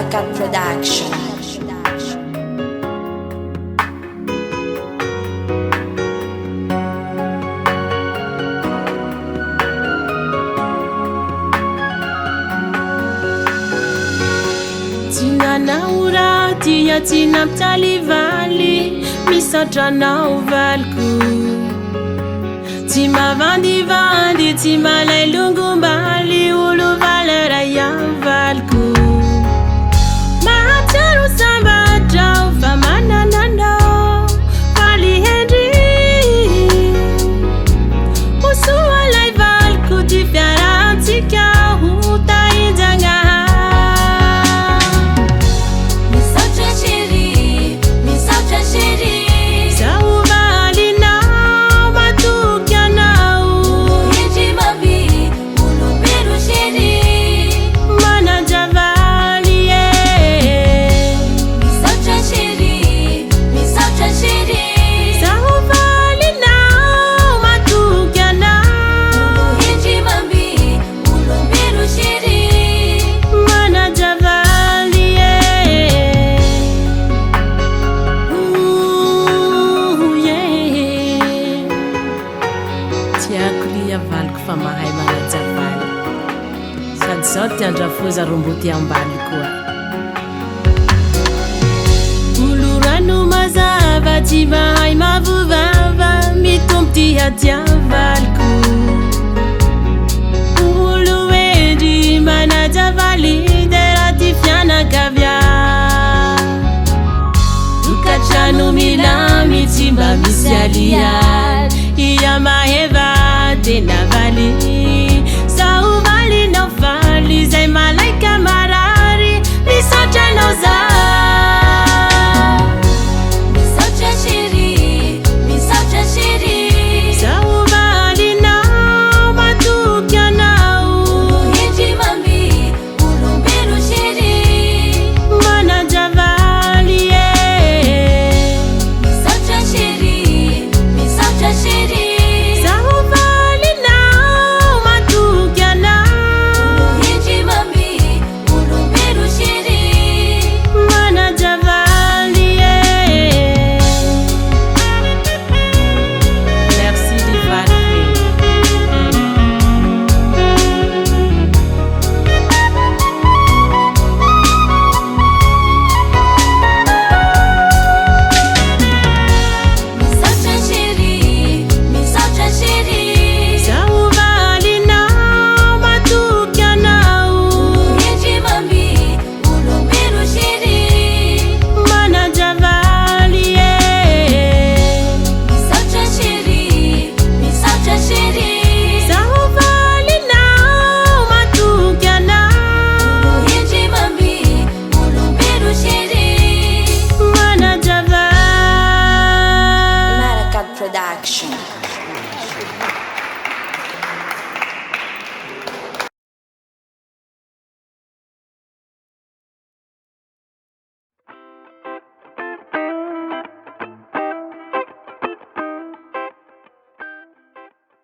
Barakat Production. Tinanao dia tinapitalivaly misatranao valiko tsy mavandivandy tsy malay longombaly olo valeray avaliko mahatsiaro sambadrao fa manananao faly hendry osoalay valiko ty fiarantsika ho tainjagna valiko fa mahay manajavaly sady zao tiandrafoza romboty ambali koa olo rano mazava tsy mahay mavovava mitombo ty hadiavaliko olo endry manajavaly de raha ty fianakavia tokatrano milamy tsy mba misy alia